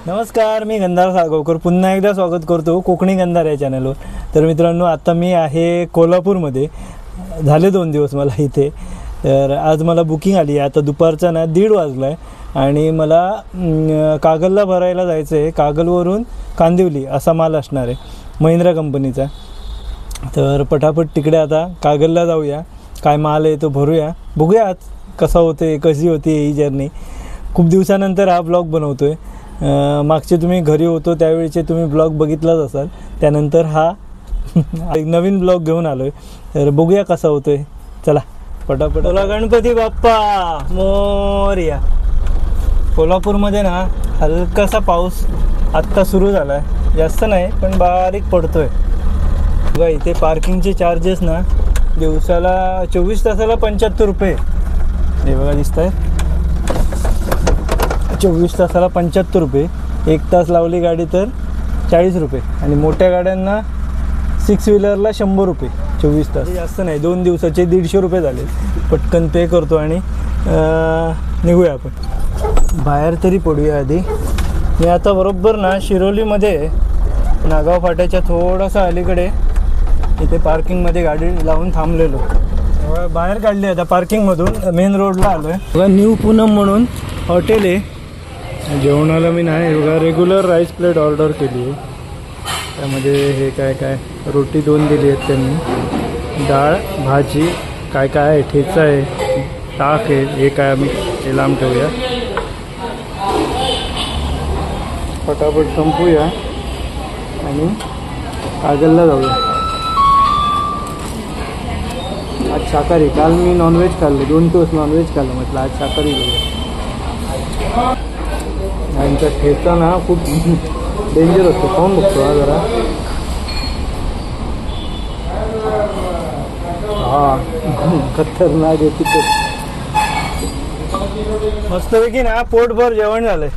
नमस्कार, मी गंधार साळगावकर पुन्हा एकदा स्वागत करतो कोकणी गंधार या चॅनलवर। तर मित्रांनो, आता मी आहे कोल्हापूरमध्ये। झाले 2 दिवस मला इथे। तर आज मला बुकिंग आली आहे। आता दुपारचा ना 1:30 वाजला आहे आणि मला कागलला भरायला जायचं आहे। कागलवरून कांदिवली असा माल असणार आहे महिंद्रा कंपनीचा। तर पटापट तिकडे आता कागलला जाऊया, काय माल आहे तो भरूया, बघूया आज कसा होते, कशी होती ही जर्नी। खूप दिवसानंतर हा ब्लॉग बनवतोय। मागचे तुम्ही घरी होतो त्यावेळेचे तुम्ही ब्लॉग बघितलाच असाल, त्यानंतर हा एक नवीन ब्लॉग घेऊन आलोय। तर बघूया कसा होतोय, चला पटापट। बोला गणपती बाप्पा मोरया। कोल्हापूरमध्ये ना हलकासा पाऊस आत्ता सुरू झाला आहे, जास्त नाही पण बारीक पडतोय बघा। इथे पार्किंगचे चार्जेस ना दिवसाला 24 तासाला 75 रुपये हे बघा दिसत आहे। 24 तासाला 75 रुपये, 1 तास लावली गाडी तर 40 रुपये आणि मोठ्या गाड्यांना 6 व्हीलरला 100 रुपये 24 तास। जास्त नाही, 2 दिवसाचे 150 रुपये झाले। पटकन पे करतो आणि निघूया आपण बाहेर तरी पडूया आधी। मी आता बरोबर ना शिरोलीमध्ये नागाव फाट्याच्या थोडासा अलीकडे इथे पार्किंगमध्ये गाडी लावून थांबलेलो। बाहेर काढली आता पार्किंगमधून, मेन रोडला आलो आहे। न्यू पूनम म्हणून हॉटेल आहे। जेवणाला मी नाही बघा रेग्युलर राईस प्लेट ऑर्डर केली आहे। त्यामध्ये हे काय काय रोटी 2 दिली आहेत त्यांनी, डाळ भाजी काय काय आहे, ठेचा आहे, ताक आहे, हे काय आम्ही हे लांब ठेवूया। पटापट संपूया आणि कागलला जाऊया। आज शाकाहारी, काल मी नॉनव्हेज खाल्लं, 2 दिवस नॉनव्हेज खाल्लं, म्हटलं आज शाकाहारी घेऊया। यांचा ठेचा ना खूप डेंजर असतो, खाऊन बघतो हा जरा। खतरनाक आहे तिखट, मस्तपैकी ना पोटभर जेवण झालंय।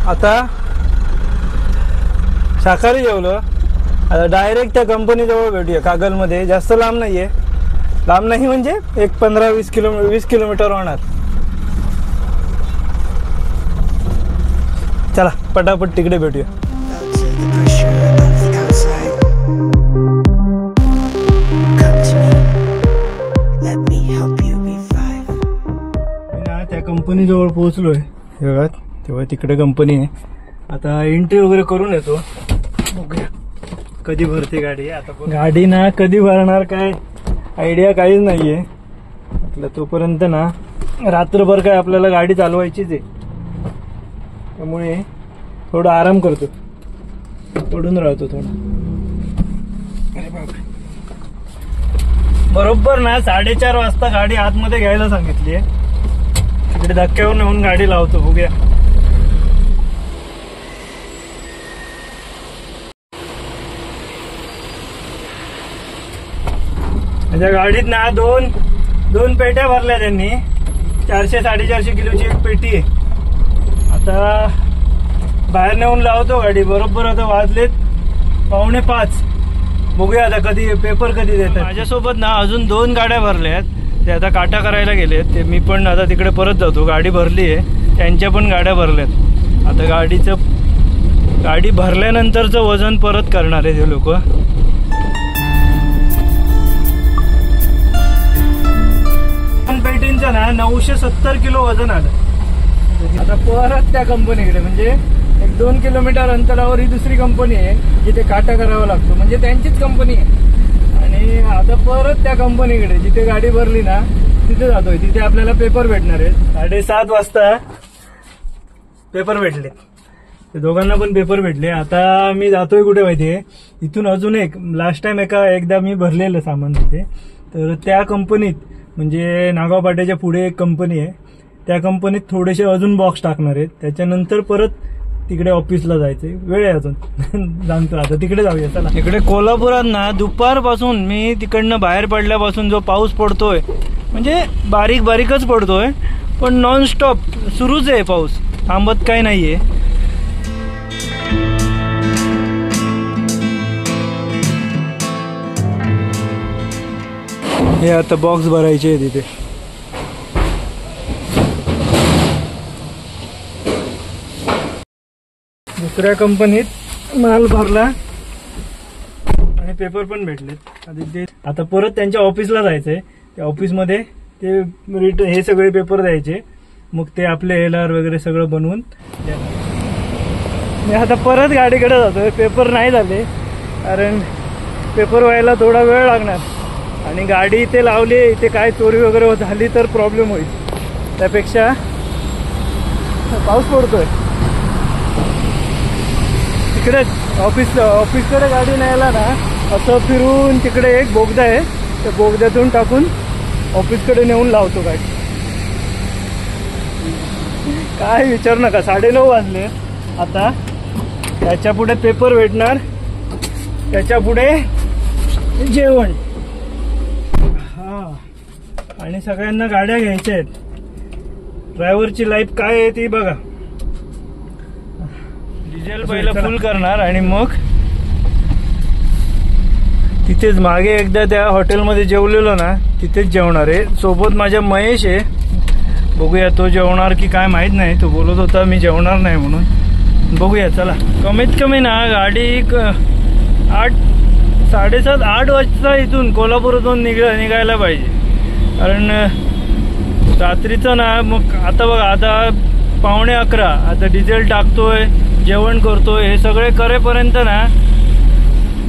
आता शाकाहारी जेवलं, आता डायरेक्ट त्या कंपनीजवळ भेटूया कागलमध्ये। जास्त लांब नाही आहे, लांब नाही म्हणजे एक 15-20 किलोमीटर होणार। चला पटापट तिकडे भेटूया। त्या कंपनीजवळ पोहोचलोय बघा, तेव्हा तिकडे कंपनी आहे। आता एंट्री वगैरे करून येतो, बघूया कधी भरते गाडी। आता गाडी ना कधी भरणार काय आयडिया काहीच नाहीये। म्हटलं तोपर्यंत ना रात्रभर काय आपल्याला गाडी चालवायचीच आहे, त्यामुळे थोडा आराम करतो, पडून राहतो थोडा। अरे बापरे, बरोबर ना 4:30 वाजता गाडी आतमध्ये घ्यायला सांगितली आहे। तिकडे धक्क्यावर नेऊन गाडी लावतो, बघूया। माझ्या गाडीत ना दोन पेट्या भरल्या त्यांनी, 400-450 किलोची एक पेटी आहे। आता बाहेर नेऊन लावतो गाडी, बरोबर आता वाजलेत 4:45। बघूया आता कधी पेपर कधी देतात। माझ्यासोबत ना अजून 2 गाड्या भरल्या आहेत, ते आता काटा करायला गेलेत। ते मी पण आता तिकडे परत जातो, गाडी भरली आहे, त्यांच्या पण गाड्या भरल्यात। आता गाडी भरल्यानंतरचं वजन परत करणार आहे ते लोक। पेटींचं ना 970 किलो वजन आलं। आता परत त्या कंपनीकडे, म्हणजे 1-2 किलोमीटर अंतरावर ही दुसरी कंपनी आहे जिथे काटा करावा लागतो, म्हणजे त्यांचीच कंपनी आहे। आणि आता परत त्या कंपनीकडे जिथे गाडी भरली ना तिथे जातोय, तिथे आपल्याला पेपर भेटणार आहेत। 7:30 वाजता पेपर भेटले, ते दोघांना पण पेपर भेटले। आता मी जातोय कुठे माहितीये, इथून अजून लास्ट टाइम एकदा मी भरलेलं सामान तिथे, तर त्या कंपनीत म्हणजे नागाव पाट्याच्या पुढे एक कंपनी आहे, त्या कंपनीत थोडेसे अजून बॉक्स टाकणार आहेत। त्याच्यानंतर परत तिकडे ऑफिसला जायचंय, वेळ आहे अजून जाणतो। आता तिकडे जाऊया चला। इकडे कोल्हापुरात ना दुपारपासून मी तिकडनं बाहेर पडल्यापासून जो पाऊस पडतोय, म्हणजे बारीक बारीकच पडतोय, पण नॉन स्टॉप सुरूच आहे पाऊस, थांबत काही नाहीये। हे आता बॉक्स भरायचे आहे तिथे। दुसऱ्या कंपनीत माल भरला आणि पेपर पण भेटलेत. आता परत त्यांच्या ऑफिसला जायचंय. त्या ऑफिसमध्ये ते हे सगळे पेपर द्यायचे, मग ते आपले LR वगैरे सगळं बनवून मी आता परत गाडीकडे जातोय. पेपर नाही झाले कारण पेपर व्हायला थोडा वेळ लागणार आणि गाडी इथे लावली, इथे काय चोरी वगैरे झाली तर प्रॉब्लेम होईल. त्यापेक्षा पाऊस पडतोय तिकडेच ऑफिसकडे गाडी न्यायला ना असं फिरून तिकडे एक बोगदा आहे, त्या बोगद्यातून टाकून ऑफिसकडे नेऊन लावतो गाडी. काय विचार नका, 9:30 वाजले. आता त्याच्या पुढे पेपर भेटणार, त्याच्या पुढे जेवण. हा, आणि सगळ्यांना गाड्या घ्यायच्या आहेत. ड्रायव्हरची लाईफ काय आहे ती बघा. डिझेल पहिलं फुल करणार आणि मग तिथेच मागे एकदा त्या हॉटेलमध्ये जेवलेलो ना, तिथेच जेवणार आहे. सोबत माझ्या महेश आहे. बघूया तो जेवणार की काय माहित नाही. तो बोलत होता मी जेवणार नाही म्हणून. बघूया चला. कमीत कमी ना गाडी 7:30-8 वाजता इथून कोल्हापूरातून निघायला पाहिजे. कारण रात्रीचं ना मग आता बघा, आता 11:15. आता डिझेल टाकतोय, जेवण करतोय, हे सगळे करेपर्यंत ना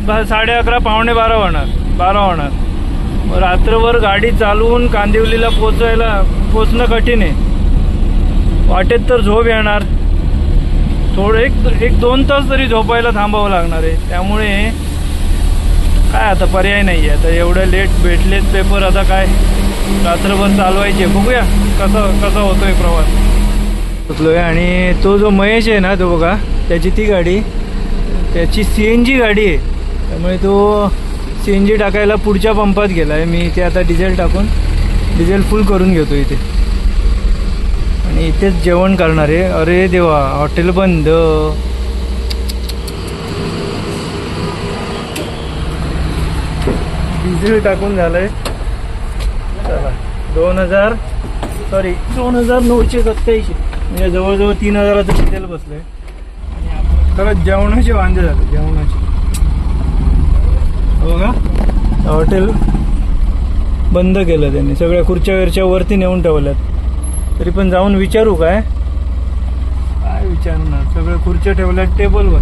11:30 12:15 होणार. मग रात्रभर गाडी चालवून कांदिवलीला पोचणं कठीण आहे. वाटेत तर झोप येणार. थोडं 1-2 तास तरी झोपायला थांबावं लागणार आहे. त्यामुळे काय आता पर्याय नाही आहे. आता एवढं लेट भेटलेत पेपर, आता काय रात्रभर चालवायचे. बघूया कसा होतोय प्रवास. आणि तो जो महेश आहे ना, तो बघा त्याची ती गाडी, त्याची CNG गाडी आहे. त्यामुळे तो CNG टाकायला पुढच्या पंपात गेलाय. मी इथे आता डिझेल फुल करून घेतो इथे आणि इथेच जेवण करणार आहे. अरे देवा, हॉटेल बंद. डिझेल टाकून झालंय. चला 2,987 म्हणजे जवळजवळ 3,000चं डिझेल बसलंय. आणि आपण खरंच जेवणाचे वांदे झाले. जेवणाचे बघा, हॉटेल बंद केलं त्यांनी. सगळ्या खुर्च्या वरती नेऊन ठेवल्यात. तरी पण जाऊन विचारू काय विचारणार. सगळ्या खुर्च्या ठेवल्यात टेबलवर.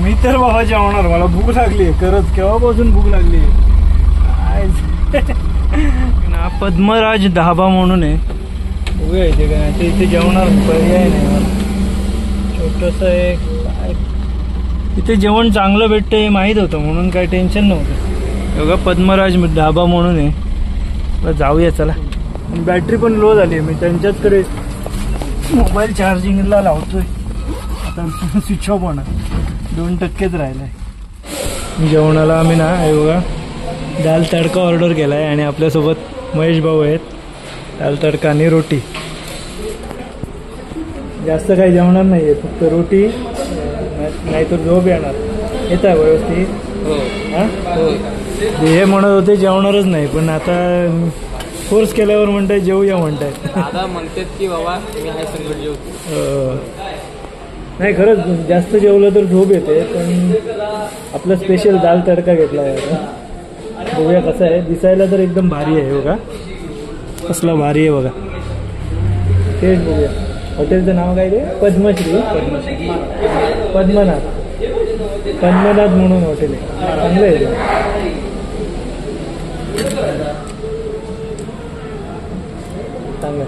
मी तर बाबा जेवणार, मला भूक लागली. खरंच केव्हापासून भूक लागली. पद्मराज ढाबा म्हणून आहे. बघूया इथे काय. इथे जेवणार पर्याय नाही मला. छोटंसं आहे काय, इथे जेवण चांगलं भेटतं हे माहीत होतं म्हणून काही टेन्शन नव्हतं. बघा पद्मराज ढाबा म्हणून आहे. जाऊया चला. बॅटरी पण लो झाली आहे. मी त्यांच्याचकडे मोबाईल चार्जिंगला लावतोय. आता स्विच ऑफ होणार. 2%च राहिलाय. जेवणाला आम्ही ना हे बघा दाल तडका ऑर्डर केला आहे आणि आपल्यासोबत महेश भाऊ आहेत. दाल तडका आणि रोटी. जास्त काही जेवणार नाही आहे, फक्त रोटी. नाहीतर झोप येणार. येत आहे व्यवस्थित. हां, हे म्हणत होते जेवणारच नाही, पण आता फोर्स केल्यावर म्हणताय जेवूया म्हणताय. दादा म्हणतात की बाबा मी आहे सगळं जेवतो. नाही खरंच जास्त जेवलं तर झोप येते. पण आपला स्पेशल दाल तडका घेतला आहे. बघूया कसं आहे. दिसायला तर एकदम भारी आहे बघा. कसला भारी आहे बघा. तेच बघूया. हॉटेलचं नाव काय ते? पद्मनाथ म्हणून हॉटेल आहे. चांगलं आहे ते. चांगलं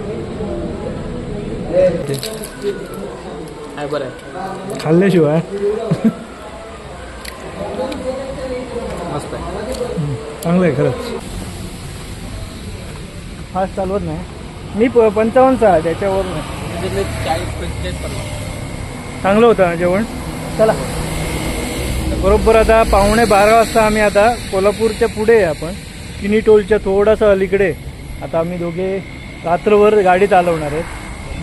आहे बरं. खाल्ल्याशिवाय मस्त आहे. चांगलं आहे खरंच. फास्ट चालवत नाही मी. 55 त्याच्यावर नाही. 40-45 चांगलं होतं जेवण. चला बरोबर आता 11:15 वाजता आम्ही आता कोल्हापूरच्या पुढे आहे. आपण किनी टोलच्या थोडासा अलीकडे. आता आम्ही दोघे रात्रभर गाडी चालवणार आहेत.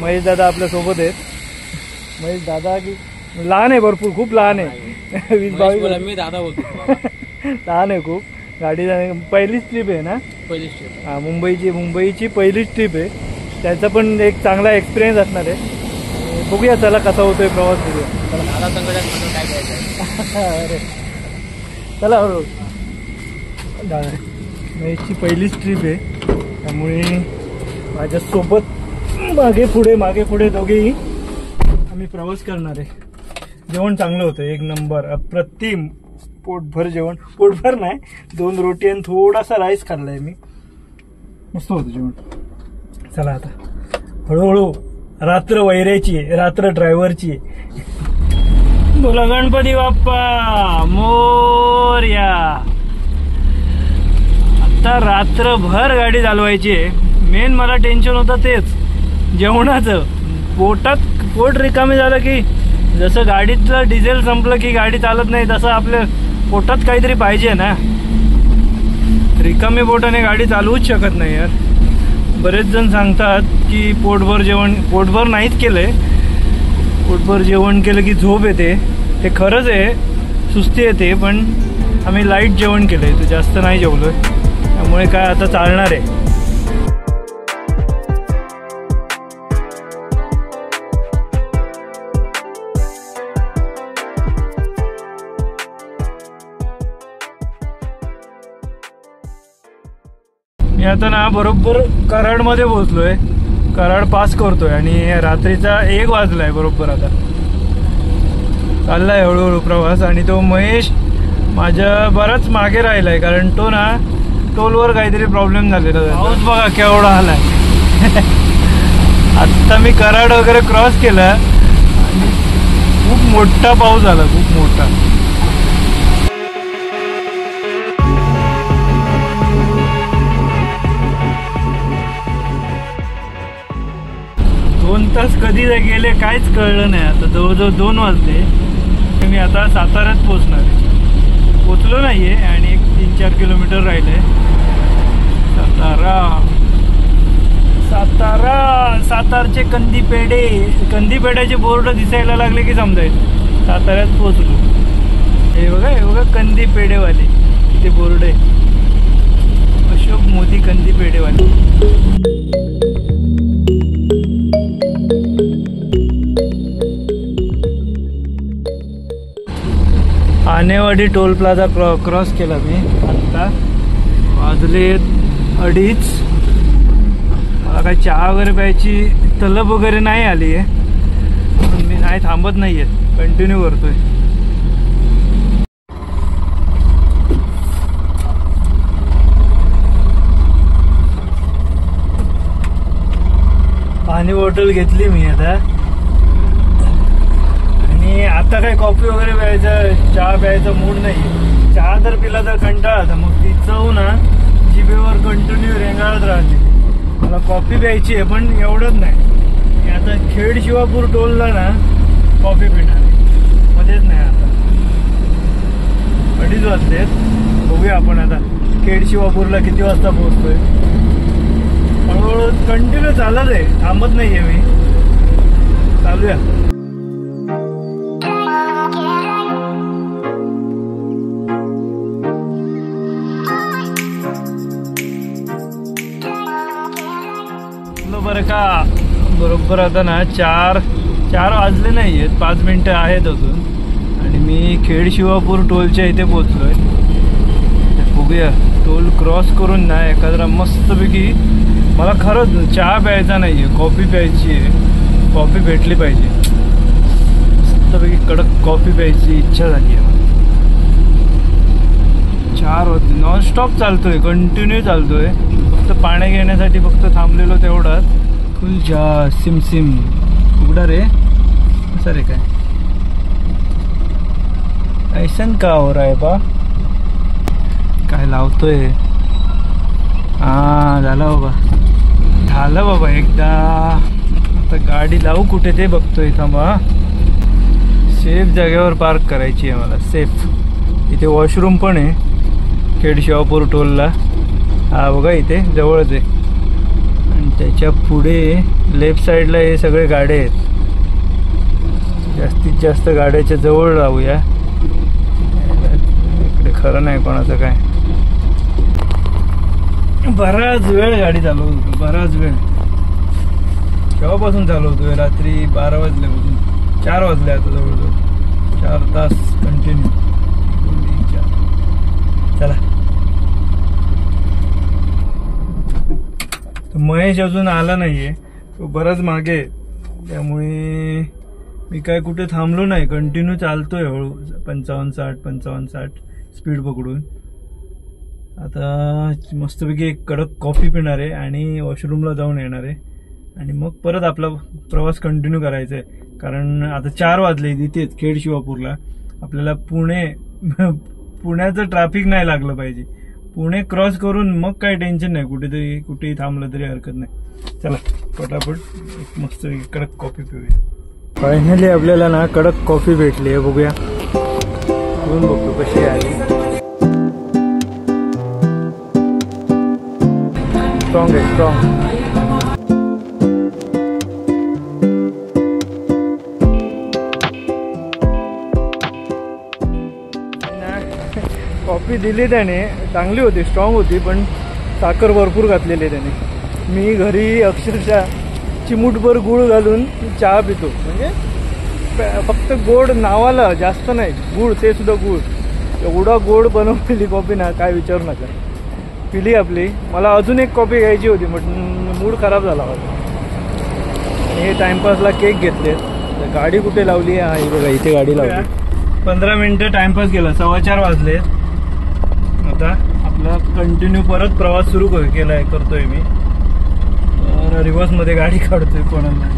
महेश दादा आपल्यासोबत आहेत. महेश दादा की लहान आहे, भरपूर खूप लहान आहे. 20-22. मी दादा बोलतो. लहान आहे खूप. गाडी पहिलीच ट्रिप आहे ना. पहिलीच ट्रिप. हां, मुंबईची पहिलीच ट्रिप आहे. त्याचा पण एक चांगला एक्सपिरियन्स असणार आहे. बघूया चला कसा होतोय प्रवास बघूया. मला संकटात म्हणून काय घ्यायचं अरे चला हळू याची पहिलीच ट्रिप आहे त्यामुळे माझ्यासोबत मागे पुढे दोघेही आम्ही प्रवास करणार आहे. जेवण चांगलं होतं, एक नंबर अप्रतिम, पोटभर जेवण. पोटभर नाही, 2 रोटी आणि थोडासा राईस खाल्लाय मी. मस्त होतं जेवण. चला आता हळूहळू. रात्र वैऱ्याची आहे, रात्र ड्रायव्हरची आहे. बोला गणपती बाप्पा मोरया. आता रात्रभर गाडी चालवायची आहे. मेन मला टेन्शन होतं तेच जेवणाचं. पोट रिकामी झालं की जसं गाडीतलं डिझेल संपलं की गाडी चालत नाही, तसं आपल्या पोटात काहीतरी पाहिजे ना. रिकामी पोटाने गाडी चालवूच शकत नाही यार. बरेच जण सांगतात की पोटभर नाहीच केलंय, पोटभर जेवण केलं की झोप येते. ते खरंच आहे, सुस्ती येते. पण आम्ही लाईट जेवण केलंय, तर जास्त नाही जेवलोय, त्यामुळे काय आता चालणार आहे. मी आता ना बरोबर कराडमध्ये पोहोचलोय. कराड पास करतोय आणि रात्रीचा 1 वाजलाय बरोबर. आता चाललाय हळूहळू प्रवास. आणि तो महेश माझ्या बराच मागे राहिलाय, कारण तो ना टोलवर काहीतरी प्रॉब्लेम झालेला. पाऊस बघा केवढा आलाय. आत्ता मी कराड वगैरे क्रॉस केला आणि खूप मोठा पाऊस झाला, खूप मोठा. दोन तास कधी गेले काहीच कळलं नाही. आता जवळजवळ 2 वाजले. मी आता साताऱ्यात पोचलो नाहीये आणि एक 3-4 किलोमीटर राहिले. सातारचे कंदीपेड्याचे बोर्ड दिसायला लागले की समजायचं साताऱ्यात पोचलो. हे बघा कंदीपेढेवाले इथे बोर्ड आहे, Ashok Modi Kandipedhewale. Anewadi toll plaza cross केला मी. आत्ता वाजले 2:30. मला काही चहा वगैरे प्यायची तलब वगैरे नाही आली आहे, पण मी नाही थांबत नाहीये, कंटिन्यू करतोय. पाणी बॉटल घेतली मी आता. आणि आता काही कॉफी वगैरे प्यायचं, चहा प्यायचा मूड नाही. चहा जर पिला तर कंटाळा आता, मग ती चव ना जिभेवर कंटिन्यू रेंगाळत राहते. मला कॉफी प्यायची आहे, पण एवढंच नाही. मी आता खेड शिवापूर टोलला ना कॉफी पिणार आहे, मध्येच नाही. आता 2:30 वाजलेत. बघूया आपण आता खेड शिवापूरला किती वाजता पोहोचतोय. हळूहळू कंटिन्यू चालत आहे, थांबत नाहीये मी. चालूया. बरं का, बरोबर आता ना 4 वाजले नाही आहेत, 5 मिनिटं आहेत अजून. आणि मी खेड शिवापूर टोलच्या इथे पोचलोय. बघूया टोल क्रॉस करून ना एखादा मस्तपैकी, मला खरंच चहा प्यायचा नाही आहे, कॉफी प्यायची आहे. कॉफी भेटली पाहिजे, मस्तपैकी कडक कॉफी प्यायची इच्छा झाली आहे. 4 वाजले. नॉनस्टॉप चालतोय, कंटिन्यू चालतोय. फक्त पाणी घेण्यासाठी फक्त थांबलेलो तेवढाच. फुल जा सिम उघडा रे. असं रे काय ऐसन का हो रहा है बा. काय लावतोय. झालं बाबा एकदा. आता गाडी लावू कुठे ते बघतोय. थांबा, सेफ जागेवर पार्क करायची आहे मला, सेफ. इथे वॉशरूम पण आहे खेड शिवापूर टोलला. हा बघा इथे जवळच आहे. आणि त्याच्या पुढे लेफ्ट साईडला हे सगळे गाड्या आहेत. जास्तीत जास्त गाड्याच्या जवळ लावूया. इकडे खरं नाही कोणाचं काय. बराच वेळ गाडी चालवतो, बराच वेळ. केव्हापासून चालवतोय? रात्री 12 वाजल्यापासून 4 वाजले आता जवळजवळ 4 तास कंटिन्यू. 2, 3, 4. चला. महेश अजून आला नाहीये, तो बराच मागे, त्यामुळे मी काय कुठे थांबलो नाही, कंटिन्यू चालतोय हळू 55-60 स्पीड पकडून. आता मस्तपैकी एक कडक कॉफी पिणार आहे आणि वॉशरूमला जाऊन येणार आहे आणि मग परत आपला प्रवास कंटिन्यू करायचा आहे. कारण आता 4 वाजले इथेच खेड शिवापूरला. आपल्याला पुण्याचं ट्रॅफिक नाही लागलं पाहिजे. पुणे क्रॉस करून मग काही टेन्शन नाही, कुठेही थांबलं तरी हरकत नाही. चला पटापट एक मस्त कडक कॉफी पिऊया. फायनली आपल्याला ना कडक कॉफी भेटली आहे, बघूया घेऊन बघतो कशी आली. स्ट्रॉंग आहे, स्ट्रॉंग. कॉफी दिली त्याने, चांगली होती, स्ट्रॉंग होती, पण साखर भरपूर घातलेली त्याने. मी घरी अक्षरशः चिमूटभर गूळ घालून चहा पितो, म्हणजे फक्त गोड नावाला, जास्त नाही, गूळ, ते सुद्धा गूळ. एवढा गोड बनवलेली कॉफी ना, काय विचारू नका. पिली आपली. मला अजून एक कॉफी घ्यायची होती, पण मूड खराब झाला होता. हे टाइमपासला केक घेतले. गाडी कुठे लावली आहे? बघा इथे गाडी लावली. 15 मिनिटं टाइमपास केला, 4:15 वाजले. आता आपला कंटिन्यू परत प्रवास सुरू करतोय मी. तर रिव्हर्समध्ये गाडी काढतोय कोणाला.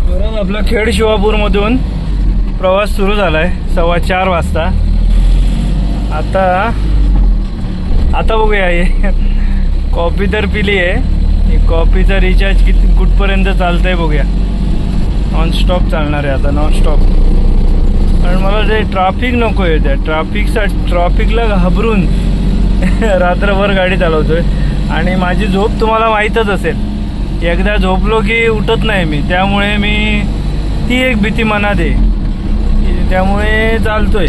परत आपला खेड शिवापूरमधून प्रवास सुरू झालाय 4:15 वाजता. आता बघूया. कॉफी तर पिली आहे. कॉफीचा रिचार्ज कुठपर्यंत चालतंय बघूया. नॉनस्टॉप चालणार आहे आता, नॉनस्टॉप. कारण मला जे ट्रॅफिक नको आहे, त्या ट्रॅफिकला घाबरून रात्रभर गाडी चालवतोय. आणि माझी झोप तुम्हाला माहीतच असेल, एकदा झोपलो की उठत नाही मी, त्यामुळे ती एक भीती मनात आहे, त्यामुळे चालतोय.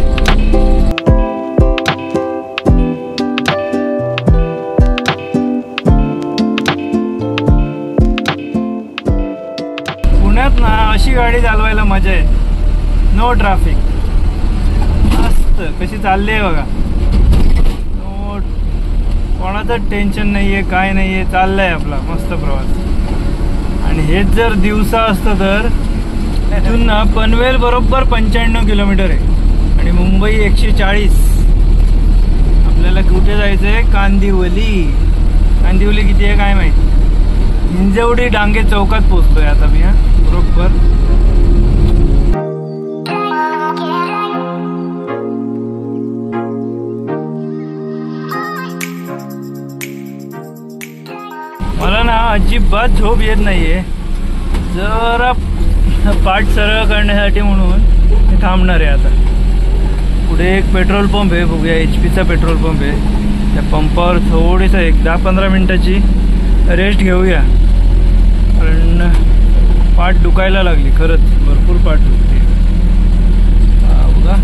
पुण्यात ना अशी गाडी चालवायला मजा आहे, नो ट्रॅफिक. मस्त कशी चालली आहे बघा. कोणाचं टेन्शन नाहीये, काय नाहीये, चाललाय आपला मस्त प्रवास. आणि हेच जर दिवसा असतं तर इथून ना पनवेल बरोबर 95 किलोमीटर आहे आणि मुंबई 140. आपल्याला कुठे जायचंय? कांदिवली. कांदिवली किती आहे काय माहिती. हिंजवडी डांगे चौकात पोहोचतोय आता मी. बरोबर मला ना अजिबात झोप येत नाहीये. जरा पाठ सरळ करण्यासाठी म्हणून मी थांबणार आहे आता. पुढे एक पेट्रोल पंप आहे, बघूया. HP चा पेट्रोल पंप आहे. त्या पंपावर थोडीसं एक 10-15 मिनिटाची रेस्ट घेऊया. कारण पाठ दुखायला लागली, खरंच भरपूर पाठ दुखते. बघा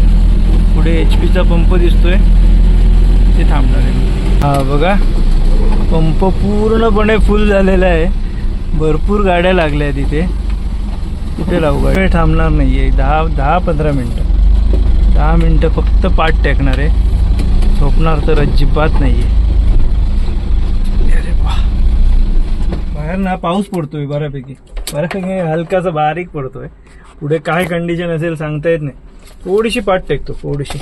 पुढे HP चा पंप दिसतोय, ते थांबणार आहे. हा बघा, पंप पूर्णपणे फुल झालेला आहे. भरपूर गाड्या लागल्या आहेत इथे. कुठे लावू गाडी? थांबणार नाहीये. 10-15 मिनिटं. 10 मिनिटं फक्त पाठ टेकणार आहे. झोपणार तर अजिबात नाहीये. अरे वा, बाहेर ना पाऊस पडतोय बऱ्यापैकी हलकासा बारीक पडतोय. पुढे काय कंडिशन असेल सांगता येत नाही. थोडीशी पाठ टेकतो, थोडीशी.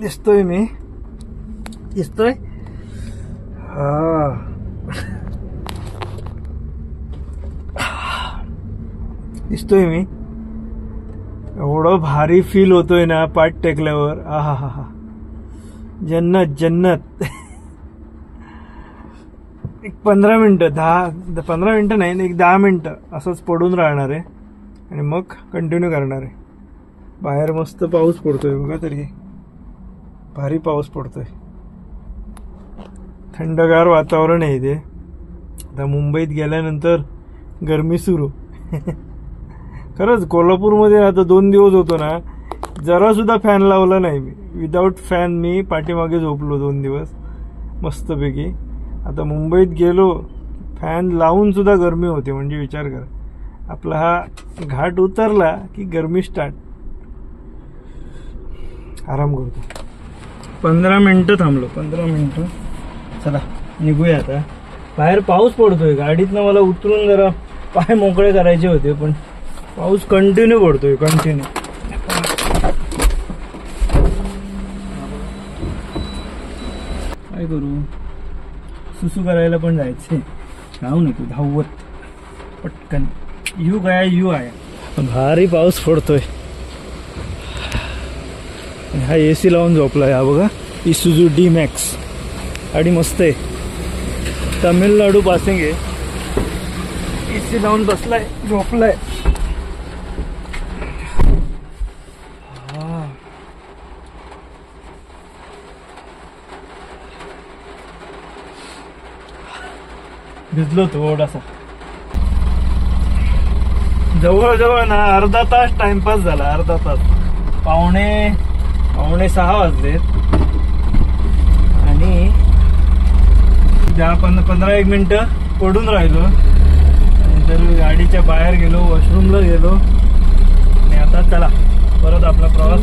दिसतोय मी, दिसतोय. दिसतोय मी. एवढं भारी फील होतोय ना पाठ टेकल्यावर. आहा, जन्नत जन्नत. एक 15 मिनिटं 15 मिनिटं नाही, एक 10 मिनिटं असंच पडून राहणार आहे आणि मग कंटिन्यू करणार आहे. बाहेर मस्त पाऊस पडतोय बघा, तरी भारी पाऊस पडतोय. थंडगार वातावरण आहे इथे. आता मुंबईत गेल्यानंतर गरमी सुरू. खरंच कोल्हापूरमध्ये आता 2 दिवस होतो ना, जरा सुद्धा फॅन लावला नाही मी. विदाऊट फॅन मी पाठीमागे झोपलो 2 दिवस मस्तपैकी. आता मुंबईत गेलो फॅन लावून सुद्धा गरमी होते. म्हणजे विचार करा, आपला हा घाट उतरला की गरमी स्टार्ट. आराम करतो. 15 मिनिटं थांबलो. 15 मिनिटं. चला निघूया आता. बाहेर पाऊस पडतोय. गाडीतनं मला उतरून जरा पाय मोकळे करायचे होते पण पाऊस कंटिन्यू पडतोय. कंटिन्यू. काय करू, सुसू करायला पण जायचे. धावू नको, धावत पटकन. यू गया यू आया. भारी पाऊस पडतोय. हा AC लावून झोपलाय. हा बघा इसुझू D-Max. गाडी मस्त आहे. तामिळनाडू पासिंग आहे. AC लावून बसलाय, झोपलाय. भिजलो थोडासा. जवळजवळ ना अर्धा तास टाइमपास झाला. अर्धा तास. पावणे 6 वाजलेत आणि 15-1 मिनिटं पडून राहिलो. नंतर गाडीच्या बाहेर गेलो, वॉशरूमला गेलो आणि आता चला परत आपला प्रवास.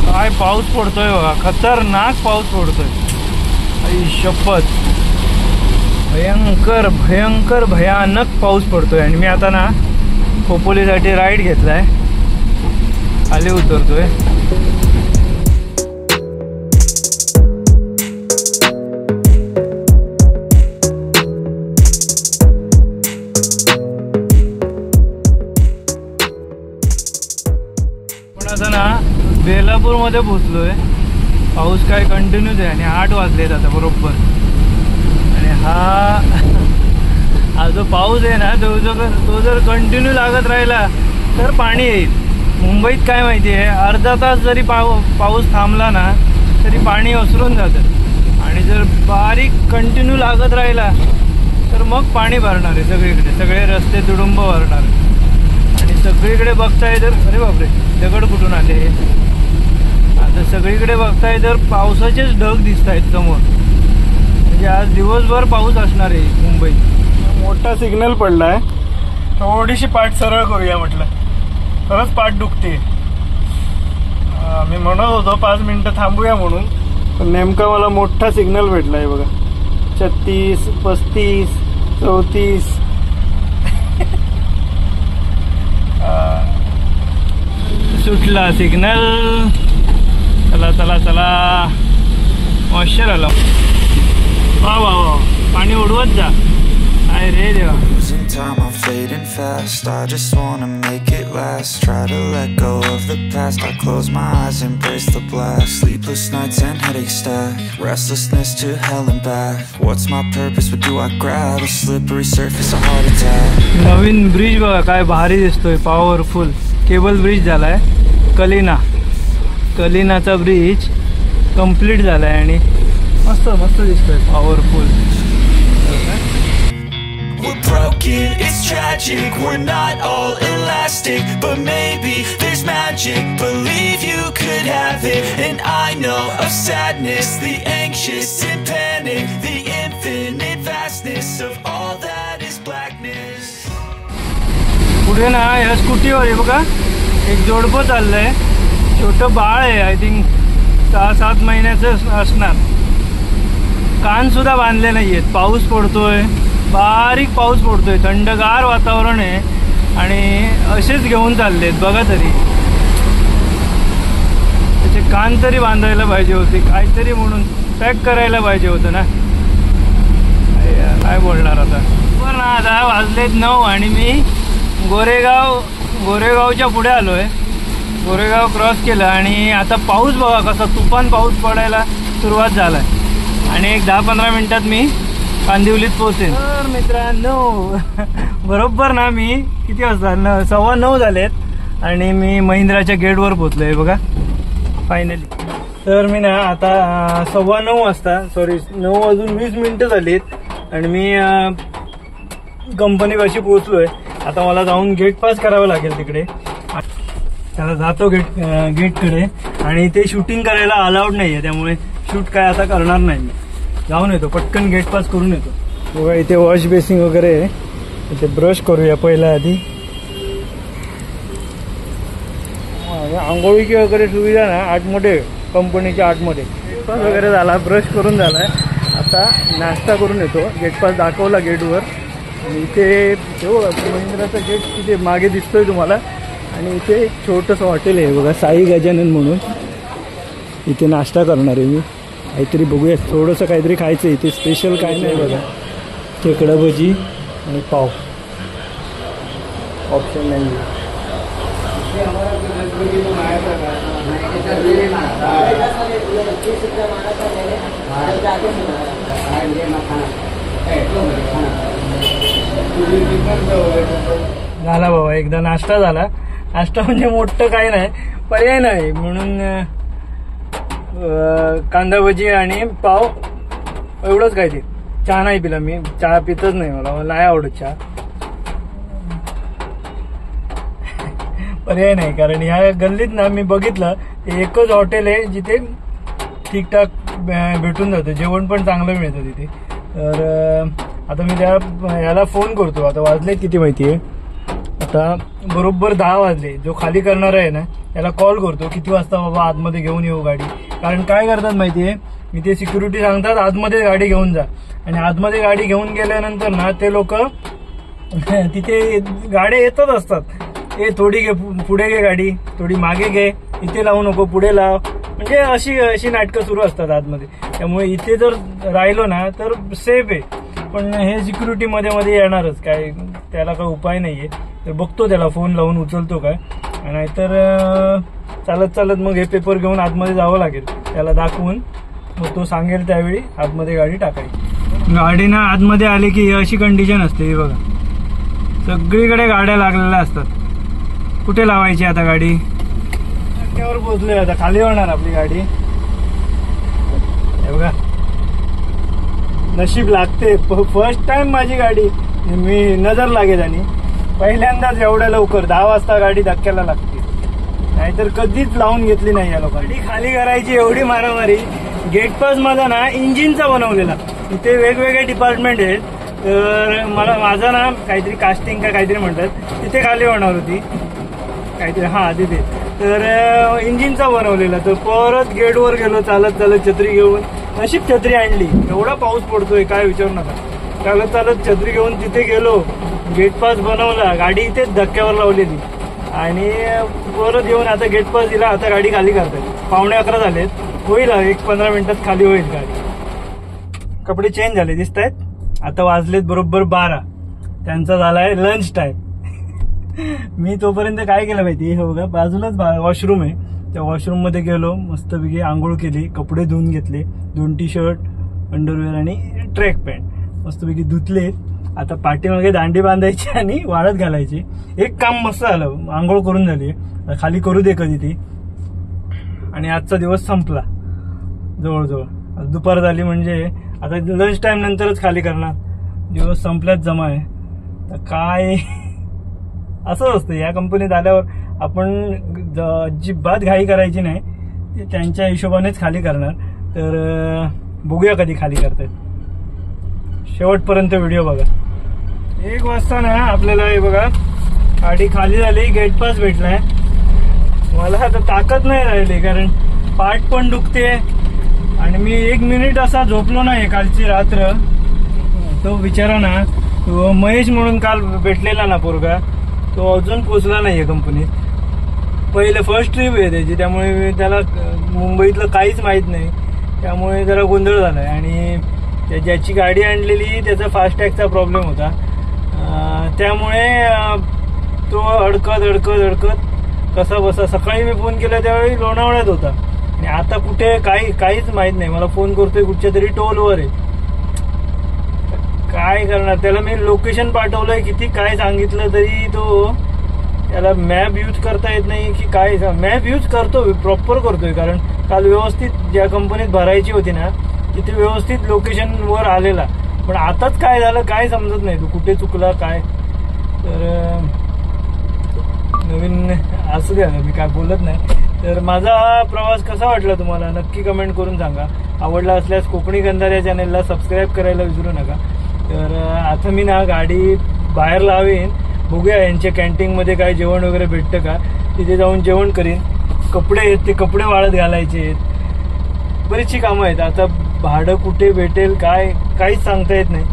काय पाऊस पडतोय बघा. खतरनाक पाऊस पडतोय. आई शपथ. भयंकर भयंकर भयानक पाऊस पडतोय. आणि मी आता ना खोपोलीसाठी राईड घेतलाय. खाली उतरतोय. पण आता ना बेलापूरमध्ये पोहोचलोय. पाऊस काय कंटिन्यूच आहे आणि 8 वाजलेत आता बरोबर. आणि हा जो पाऊस आहे ना तो जर कंटिन्यू लागत राहिला तर पाणी येईल. मुंबईत काय माहिती आहे, अर्धा तास जरी पाऊस थांबला ना तरी पाणी ओसरून जातं. आणि जर बारीक कंटिन्यू लागत राहिला तर मग पाणी भरणार आहे सगळीकडे. सगळे रस्ते तुडुंब भरणार. आणि सगळीकडे बघताय तर अरे बापरे दगड कुठून आले. आता सगळीकडे बघताय तर पावसाचेच ढग दिसत आहेत समोर. म्हणजे आज दिवसभर पाऊस असणार आहे मुंबईत. मोठा सिग्नल पडलाय. थोडीशी पाठ सरळ करूया म्हटलं. खरंच पाठ दुखते. मी म्हणत होतो 5 मिनिटं थांबूया म्हणून, पण नेमका मला मोठा सिग्नल भेटलाय बघा. 36, 35, 34. सुटला सिग्नल. चला चला चला. मॉइश्चर आला. वा वा वा. पाणी उडवत जा. काय रे देवा. Losing time, I'm fading fast. I just wanna make it last. Try to let go of the past. I close my eyes, embrace the blast. Sleepless nights and headaches stack. Restlessness to hell and back. What's my purpose? What do I grab? A slippery surface, a heart attack. Naveen bridge बघा काय भारी दिसतोय. Powerful cable bridge झालाय. कलिनाचा bridge complete झालाय आणि मस्त मस्त दिसतोय. Powerful. We're broken, it's tragic. We're not all elastic, but maybe there's magic. Believe you could have it. And I know of sadness, the anxious and panic, the infinite vastness of all that is blackness. पुढे ना ह्या स्कूटीवर आहे बघा एक जोडपं चाललंय. छोटं बाळ आहे. आय थिंक 6-7 महिन्याचं असणार. कान सुद्धा बांधले नाही आहेत. पाऊस पडतोय. बारीक पाऊस पडतोय. थंडगार वातावरण आहे आणि असेच घेऊन चाललेत बघा. तरी त्याचे कान तरी बांधायला पाहिजे होते. काहीतरी म्हणून पॅक करायला पाहिजे होतं ना. काय बोलणार आता. पण ना आता वाजलेत 9 आणि मी गोरेगावच्या पुढे आलो आहे. गोरेगाव क्रॉस केलं आणि आता पाऊस बघा कसा तुफान पाऊस पडायला सुरुवात झाला आहे. आणि एक 10-15 मिनिटात मी कांदिवलीत पोहोचेन. तर मित्रांनो बरोबर ना मी किती वाजता 9:15 झालेत आणि मी महिंद्राच्या गेटवर पोहोचलोय बघा. फायनली. तर मी ना आता 9:15 वाजता, सॉरी 9:20 झालीत आणि मी कंपनीपाशी पोहोचलोय. आता मला जाऊन गेट पास करावं लागेल तिकडे. त्याला जातो गेटकडे आणि ते शूटिंग करायला अलाउड नाहीये, त्यामुळे शूट काय आता करणार नाही. मी जाऊन येतो, पटकन गेट पास करून येतो. बघा इथे वॉश बेसिंग वगैरे आहे. इथे ब्रश करूया पहिला आधी. आंघोळीची वगैरे सुविधा ना आतमध्ये, कंपनीच्या आतमध्ये. गेट पास वगैरे झाला, ब्रश करून झालाय. आता नाश्ता करून येतो. गेट पास दाखवला गेटवर आणि इथे महिंद्राचा गेट तिथे मागे दिसतोय तुम्हाला. आणि इथे एक छोटंसं हॉटेल आहे बघा, साई गजानन म्हणून. इथे नाश्ता करणार आहे मी. काहीतरी बघूया, थोडंसं काहीतरी खायचं. इथे स्पेशल काय नाही बघा, खेकडा भजी आणि पाव. ऑप्शन नाही. झाला बाबा, एकदा नाश्ता झाला. नाश्ता म्हणजे मोठं काही नाही, पर्याय नाही म्हणून कांदा भजी आणि पाव एवढंच काय. ते चहा नाही पिला मी, चहा पितच नाही, मला नाही आवडत चहा. पर्याय नाही, कारण ह्या गल्लीत ना मी बघितलं ते एकच हॉटेल आहे जिथे ठीकठाक भेटून जातं, जेवण पण चांगलं मिळतं तिथे. तर आता मी याला फोन करतो. आता वाजले किती माहितीये, आता बरोबर 10 वाजले. जो खाली करणार आहे ना त्याला कॉल करतो, किती वाजता बाबा आतमध्ये घेऊन येऊ गाडी. कारण काय करतात माहितीये, मी ते सिक्युरिटी सांगतात आतमध्ये गाडी घेऊन जा. आणि आतमध्ये गाडी घेऊन गेल्यानंतर ना ते लोक तिथे गाड्या येतच असतात. थोडी घे पुढे घे गाडी, थोडी मागे घे, इथे लावू नको पुढे लाव, म्हणजे अशी नाटकं सुरू असतात आतमध्ये. त्यामुळे इथे जर राहिलो ना तर सेफ आहे. पण हे सिक्युरिटी मध्ये येणारच, काय त्याला काही उपाय नाहीये. तर बघतो त्याला फोन लावून उचलतो काय, नाहीतर चालत मग हे पेपर घेऊन आतमध्ये जावं लागेल त्याला दाखवून. मग तो सांगेल त्यावेळी आतमध्ये गाडी टाकायची. गाडी ना आतमध्ये आली की अशी कंडिशन असते. हे बघा, सगळीकडे गाड्या लागलेल्या असतात. कुठे लावायची आता गाडी. रस्त्यावर पोहोचलोय, आता खाली होणार आपली गाडी. हे बघा, नशीब लागते. फर्स्ट टाइम माझी गाडी मी नजर लागेल. आणि पहिल्यांदाच एवढ्या लवकर 10 वाजता गाडी धक्क्याला लागते, नाहीतर कधीच लावून घेतली नाही या लोकांनी. गाडी खाली करायची एवढी मारामारी. गेट पास माझा ना इंजिनचा बनवलेला. इथे वेगवेगळे डिपार्टमेंट आहेत. तर माझा ना काहीतरी कास्टिंग का काहीतरी म्हणतात, तिथे खाली होणार होती काहीतरी, हा तिथे. तर इंजिनचा बनवलेला. तर परत गेटवर गेलो चालत छत्री घेऊन. नशीब छत्री आणली, एवढा पाऊस पडतोय काय विचारू नका. चालत छत्री घेऊन तिथे गेलो, गेट पास बनवला, गाडी इथेच धक्क्यावर लावलेली. आणि परत येऊन आता गेट पास दिला. आता गाडी खाली करतात. 11:15 झालेत, होईल 1-15 मिनिटात खाली होईल गाडी. कपडे चेंज झाले दिसत आहेत. आता वाजलेत बरोबर 12. त्यांचा झालाय लंच टाइम. मी तोपर्यंत काय केलं माहिती, हे बघा बाजूलाच वॉशरूम आहे. त्या वॉशरूम मध्ये गेलो, मस्तपैकी आंघोळ केली, कपडे धुवून घेतले. 2 टी-शर्ट, अंडरवेअर आणि ट्रॅक पॅन्ट मस्तपैकी धुतले. आता पाठीमागे दांडी बांधायची आणि वाळत घालायची. एक काम मस्त झालं, आंघोळ करून झाली. खाली करू दे कधी ती. आणि आजचा दिवस संपला जवळजवळ. दुपार झाली म्हणजे आता लंच टाइम नंतरच खाली करणार. दिवस संपल्याच जमा आहे. तर काय असंच असतं या कंपनीत आल्यावर. आपण अजिबात घाई करायची नाही, ते त्यांच्या हिशोबानेच खाली करणार. तर बघूया कधी खाली करतायत. शेवटपर्यंत व्हिडिओ बघा. 1 वाजता ना आपल्याला हे बघा गाडी खाली झाली, गेट पास भेटलाय. मला आता ताकद नाही राहिली, कारण पाठ पण दुखते. आणि मी 1 मिनिट असा झोपलो नाही कालची रात्र. तो बिचारा ना, तो महेश म्हणून काल भेटलेला ना पोरगा, तो अजून पोचला नाहीये कंपनीत. पहिले फर्स्ट ट्रिप आहे त्याची, त्यामुळे त्याला मुंबईतलं काहीच माहित नाही. त्यामुळे जरा गोंधळ झालाय. आणि ज्याची गाडी आणलेली त्याचा फास्टॅगचा प्रॉब्लेम होता. त्यामुळे तो अडकत कसा बसा. सकाळी मी फोन केला त्यावेळी लोणावळ्यात होता, आणि आता कुठे काहीच माहित नाही. मला फोन करतोय कुठच्या तरी टोलवर आहे. काय करणार, त्याला मी लोकेशन पाठवलंय, किती काय सांगितलं तरी तो त्याला मॅप यूज करता येत नाही की काय. मॅप यूज करतो, प्रॉपर करतोय, कारण काल व्यवस्थित ज्या कंपनीत भरायची होती ना तिथे व्यवस्थित लोकेशनवर आलेला, पण आताच काय झालं काय समजत नाही, तू कुठे चुकला काय. तर नवीन असू द्या, मी काय बोलत नाही. तर माझा हा प्रवास कसा वाटला तुम्हाला नक्की कमेंट करून सांगा. आवडला असल्यास कोकणी गंधार या चॅनलला सबस्क्राईब करायला विसरू नका. तर आता मी ना गाडी बाहेर लावेन, बघूया यांच्या कॅन्टीनमध्ये काय जेवण वगैरे भेटतं का, तिथे जाऊन जेवण करीन. कपडे आहेत ते कपडे वाळत घालायचे आहेत, बरीचशी कामं आहेत. आता भाडं कुठे भेटेल काय काहीच सांगता येत नाही.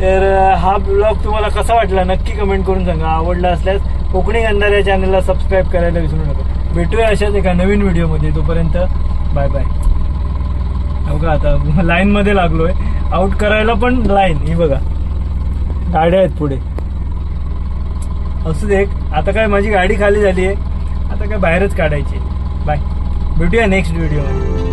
तर हा ब्लॉग तुम्हाला कसा वाटला नक्की कमेंट करून सांगा. आवडला असल्यास कोकणी गंधार या चॅनलला सबस्क्राईब करायला विसरू नका. भेटूया अशाच एका नवीन व्हिडिओमध्ये. तोपर्यंत बाय बाय. बघा आता लाईनमध्ये लागलोय, आउट करायला पण लाईन ही बघा, गाड्या आहेत पुढे. असू दे, आता काय माझी गाडी खाली झाली आहे, आता काय बाहेरच काढायची. बाय, भेटूया नेक्स्ट व्हिडिओमध्ये.